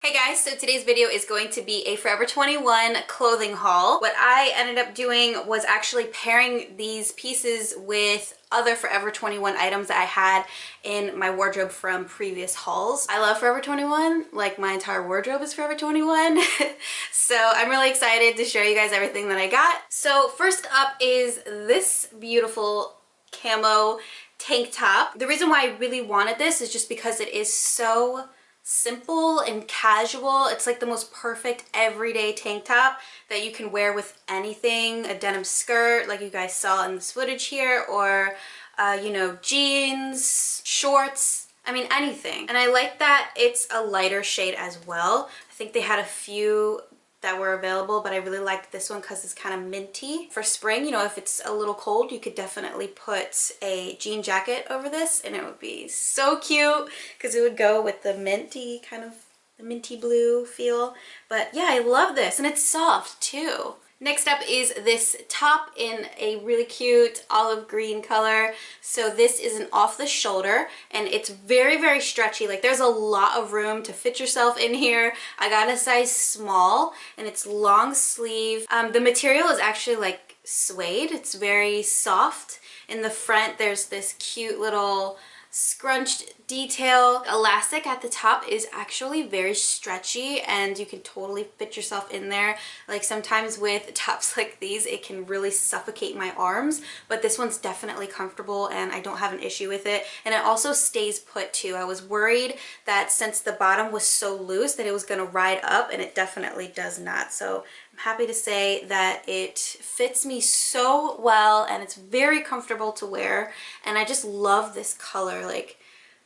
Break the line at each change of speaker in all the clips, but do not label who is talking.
Hey guys, so today's video is going to be a Forever 21 clothing haul. What I ended up doing was actually pairing these pieces with other Forever 21 items that I had in my wardrobe from previous hauls. I love Forever 21, like my entire wardrobe is Forever 21. So I'm really excited to show you guys everything that I got. So first up is this beautiful camo tank top. The reason why I really wanted this is just because it is so simple and casual. It's like the most perfect everyday tank top that you can wear with anything. A denim skirt like you guys saw in this footage here, or you know, jeans, shorts, I mean anything. And I like that it's a lighter shade as well. I think they had a few that were available, but I really liked this one because it's kind of minty. For spring, you know, if it's a little cold, you could definitely put a jean jacket over this and it would be so cute because it would go with the minty kind of, the minty blue feel. But yeah, I love this and it's soft too. Next up is this top in a really cute olive green color. So this is an off the shoulder and it's very, very stretchy. Like there's a lot of room to fit yourself in here. I got a size small and it's long sleeve. The material is actually like suede. It's very soft. In the front, there's this cute little scrunched detail. Elastic at the top is actually very stretchy and you can totally fit yourself in there. Like sometimes with tops like these it can really suffocate my arms, but this one's definitely comfortable and I don't have an issue with it. And it also stays put too. I was worried that since the bottom was so loose that it was going to ride up, and it definitely does not. So I'm happy to say that it fits me so well and it's very comfortable to wear, and I just love this color. Like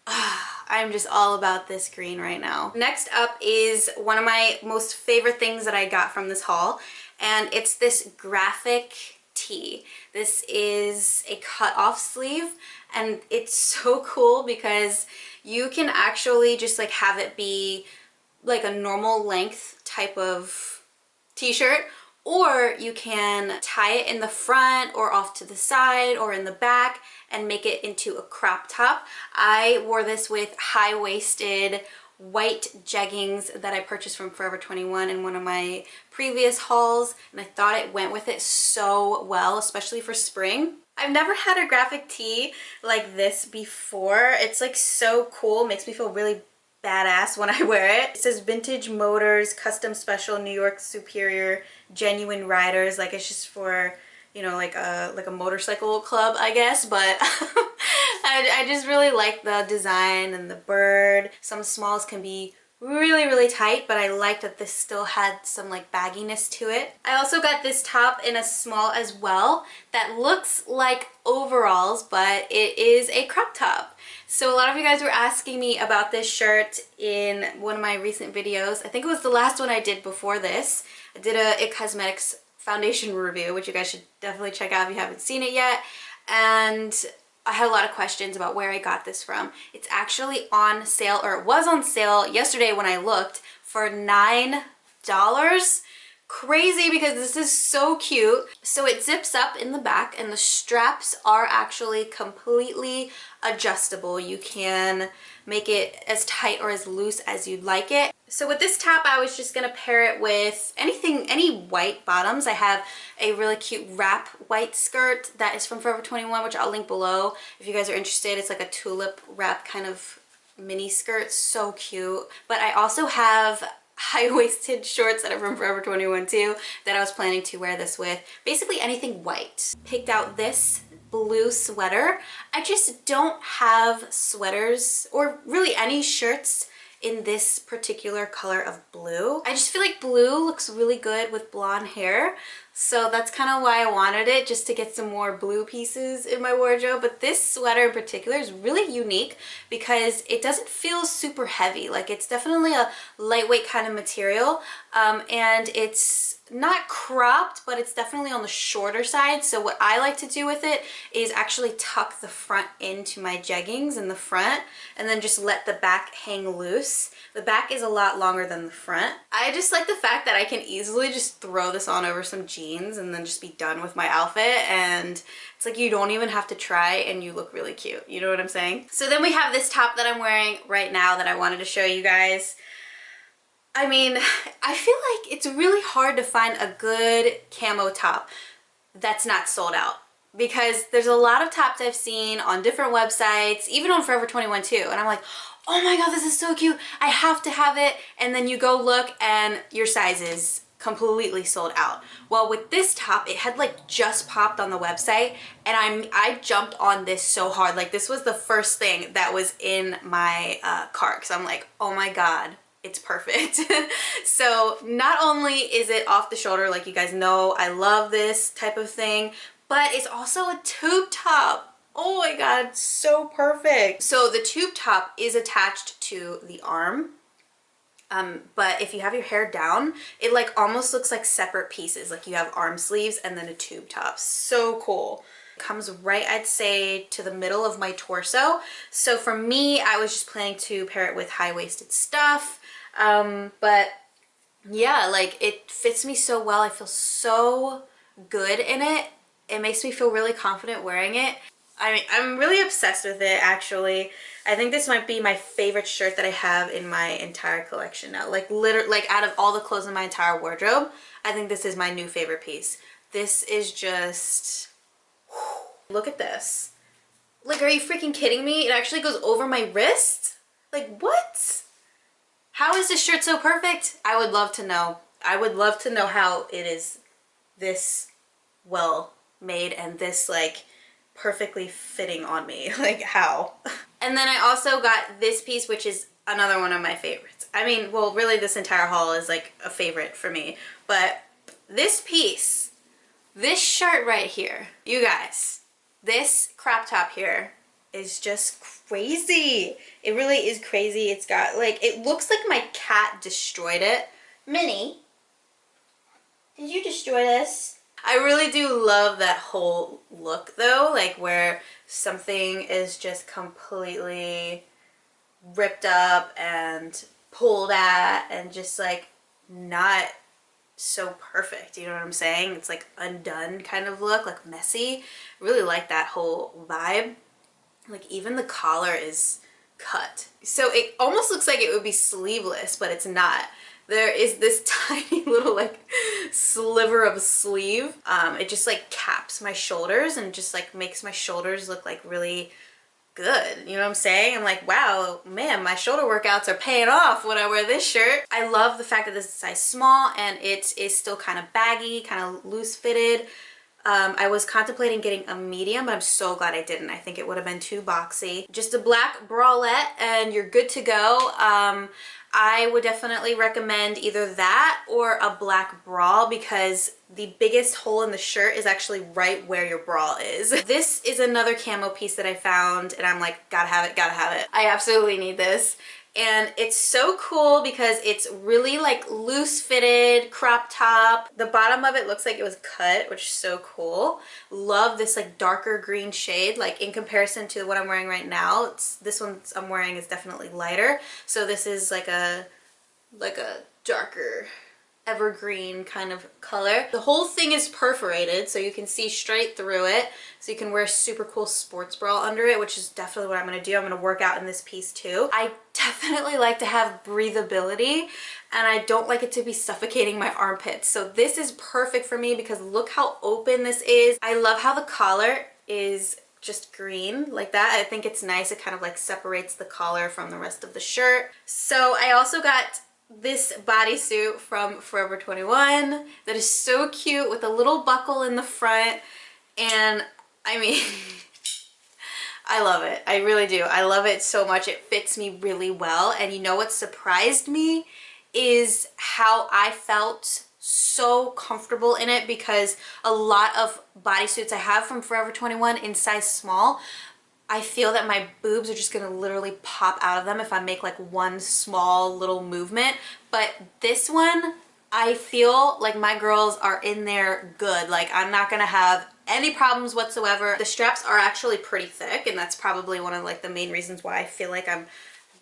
I'm just all about this green right now. Next up is one of my most favorite things that I got from this haul, and it's this graphic tee. This is a cut off sleeve and it's so cool because you can actually just like have it be like a normal length type of t-shirt, or you can tie it in the front or off to the side or in the back and make it into a crop top. I wore this with high-waisted white jeggings that I purchased from Forever 21 in one of my previous hauls, and I thought it went with it so well, especially for spring. I've never had a graphic tee like this before. It's like so cool, makes me feel really badass when I wear it. It says Vintage Motors Custom Special New York Superior Genuine Riders. Like it's just for, you know, like a motorcycle club, I guess. But I just really like the design and the bird. Some smalls can be really, really tight, but I liked that this still had some like bagginess to it. I also got this top in a small as well that looks like overalls, but it is a crop top. So a lot of you guys were asking me about this shirt in one of my recent videos. I think it was the last one I did before this. I did a IT Cosmetics foundation review, which you guys should definitely check out if you haven't seen it yet. And I had a lot of questions about where I got this from. It's actually on sale, or it was on sale yesterday when I looked, for $9. Crazy because this is so cute. So it zips up in the back and the straps are actually completely adjustable. You can make it as tight or as loose as you'd like it. So with this top, I was just gonna pair it with anything, any white bottoms. I have a really cute wrap white skirt that is from Forever 21, which I'll link below if you guys are interested. It's like a tulip wrap kind of mini skirt, so cute. But I also have high-waisted shorts that are from Forever 21 too that I was planning to wear this with. Basically anything white. Picked out this blue sweater. I just don't have sweaters or really any shirts in this particular color of blue. I just feel like blue looks really good with blonde hair. So that's kind of why I wanted it, just to get some more blue pieces in my wardrobe. But this sweater in particular is really unique because it doesn't feel super heavy. Like it's definitely a lightweight kind of material, and it's not cropped, but it's definitely on the shorter side. So what I like to do with it is actually tuck the front into my jeggings in the front and then just let the back hang loose. The back is a lot longer than the front. I just like the fact that I can easily just throw this on over some jeans and then just be done with my outfit, and it's like you don't even have to try and you look really cute. You know what I'm saying? So then we have this top that I'm wearing right now that I wanted to show you guys. I mean, I feel like it's really hard to find a good camo top that's not sold out, because there's a lot of tops I've seen on different websites, even on Forever 21 too, and I'm like, oh my god, this is so cute, I have to have it, and then you go look and your size is completely sold out. Well, with this top, it had like just popped on the website, and I jumped on this so hard. Like, this was the first thing that was in my cart, because I'm like, oh my god, it's perfect. So not only is it off the shoulder, like you guys know I love this type of thing, but it's also a tube top. Oh my god, so perfect. So the tube top is attached to the arm, but if you have your hair down, it like almost looks like separate pieces. Like you have arm sleeves and then a tube top. So cool. Comes right, I'd say, to the middle of my torso. So for me, I was just planning to pair it with high-waisted stuff. But yeah, like it fits me so well. I feel so good in it. It makes me feel really confident wearing it. I mean, I'm really obsessed with it, actually. I think this might be my favorite shirt that I have in my entire collection now. Like literally, like out of all the clothes in my entire wardrobe, I think this is my new favorite piece. This is just, whew, look at this. Like, are you freaking kidding me? It actually goes over my wrist? Like, what? How is this shirt so perfect? I would love to know. I would love to know how it is this well made and this like perfectly fitting on me. Like, how? And then I also got this piece, which is another one of my favorites. I mean, well, really this entire haul is like a favorite for me, but this piece, this shirt right here, you guys, this crop top here is just crazy. It really is crazy. It's got like, it looks like my cat destroyed it. Minnie, did you destroy this? I really do love that whole look though, like where something is just completely ripped up and pulled at and just like not so perfect, you know what I'm saying? It's like undone kind of look, like messy. I really like that whole vibe. Like even the collar is cut. So it almost looks like it would be sleeveless, but it's not. There is this tiny little like sliver of sleeve. It just like caps my shoulders and just like makes my shoulders look like really good. You know what I'm saying? I'm like, wow, man, my shoulder workouts are paying off when I wear this shirt. I love the fact that this is size small and it is still kind of baggy, kind of loose fitted. I was contemplating getting a medium, but I'm so glad I didn't. I think it would have been too boxy. Just a black bralette and you're good to go. I would definitely recommend either that or a black bra, because the biggest hole in the shirt is actually right where your bra is. This is another camo piece that I found and I'm like, gotta have it, gotta have it. I absolutely need this. And it's so cool because it's really like loose fitted crop top. The bottom of it looks like it was cut, which is so cool. Love this like darker green shade, like in comparison to what I'm wearing right now. This one I'm wearing is definitely lighter. So this is like a darker evergreen kind of color. The whole thing is perforated so you can see straight through it, so you can wear a super cool sports bra under it, which is definitely what I'm going to do. I'm going to work out in this piece too. I definitely like to have breathability and I don't like it to be suffocating my armpits, so this is perfect for me because look how open this is. I love how the collar is just green like that. I think it's nice. It kind of like separates the collar from the rest of the shirt. So I also got this bodysuit from Forever 21 that is so cute with a little buckle in the front, and I mean I love it. I really do. I love it so much. It fits me really well, and you know what surprised me is how I felt so comfortable in it, because a lot of bodysuits I have from Forever 21 in size small, I feel that my boobs are just gonna literally pop out of them if I make like one small little movement. But this one, I feel like my girls are in there good. Like I'm not gonna have any problems whatsoever. The straps are actually pretty thick, and that's probably one of like the main reasons why I feel like I'm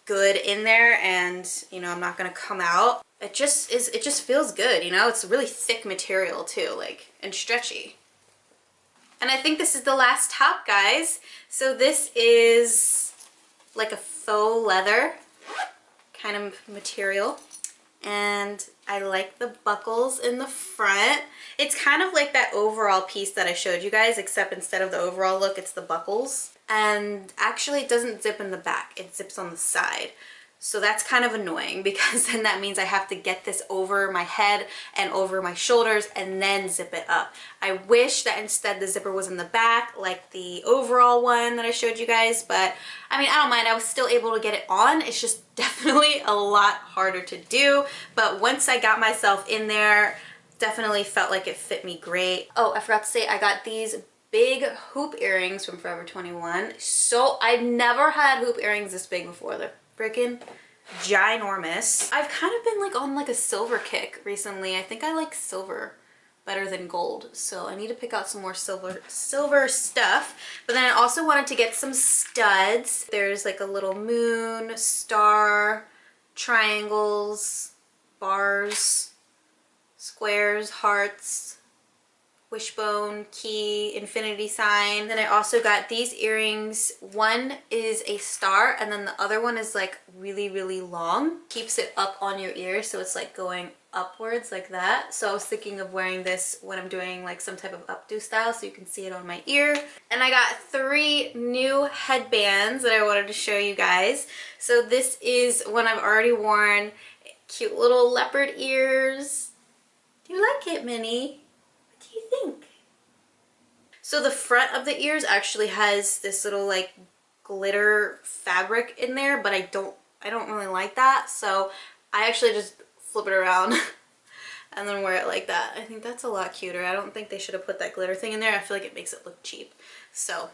good in there, and you know, I'm not gonna come out. It just feels good, you know? It's a really thick material too, like, and stretchy. And I think this is the last top, guys. So this is like a faux leather kind of material. and I like the buckles in the front. It's kind of like that overall piece that I showed you guys, except instead of the overall look, it's the buckles. And actually it doesn't zip in the back, it zips on the side. So that's kind of annoying because then that means I have to get this over my head and over my shoulders and then zip it up. I wish that instead the zipper was in the back like the overall one that I showed you guys, but I mean, I don't mind. I was still able to get it on. It's just definitely a lot harder to do. But once I got myself in there, definitely felt like it fit me great. Oh, I forgot to say I got these big hoop earrings from Forever 21. So I've never had hoop earrings this big before. They're freaking ginormous. I've kind of been like on like a silver kick recently. I think I like silver better than gold, so I need to pick out some more silver stuff. But then I also wanted to get some studs. There's like a little moon, star, triangles, bars, squares, hearts, wishbone, key, infinity sign. Then I also got these earrings. One is a star and then the other one is like really long. Keeps it up on your ear, so it's like going upwards like that. So I was thinking of wearing this when I'm doing like some type of updo style so you can see it on my ear. And I got 3 new headbands that I wanted to show you guys. So this is one I've already worn. Cute little leopard ears. Do you like it, Minnie? What do you think? So the front of the ears actually has this little like glitter fabric in there, but I don't really like that. So I actually just flip it around and then wear it like that. I think that's a lot cuter. I don't think they should have put that glitter thing in there. I feel like it makes it look cheap. So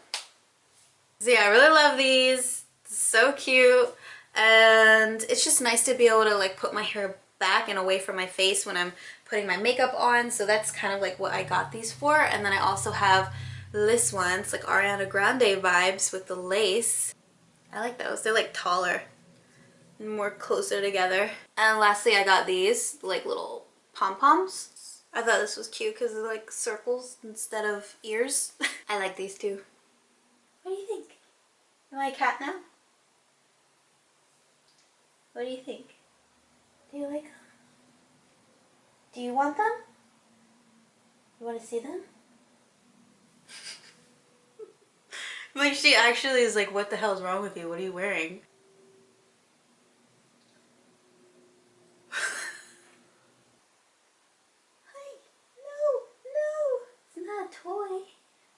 yeah, I really love these. So cute. And it's just nice to be able to like put my hair back and away from my face when I'm putting my makeup on. So that's kind of like what I got these for. And then I also have this one. It's like Ariana Grande vibes with the lace. I like those. They're like taller and more closer together. And lastly, I got these like little Pom Poms. I thought this was cute because they're like circles instead of ears. I like these too. What do you think? Am I a cat now? What do you think? Do you like them? Do you want them? You want to see them? Like she actually is like, what the hell is wrong with you? What are you wearing? No, it's not a toy.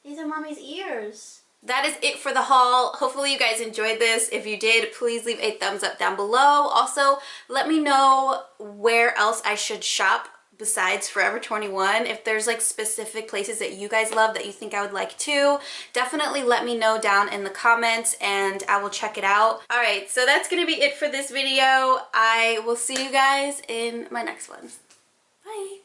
These are mommy's ears. That is it for the haul. Hopefully you guys enjoyed this. If you did, please leave a thumbs up down below. Also, let me know where else I should shop besides Forever 21. If there's like specific places that you guys love that you think I would like too, definitely let me know down in the comments and I will check it out. All right, so that's gonna be it for this video. I will see you guys in my next one. Bye.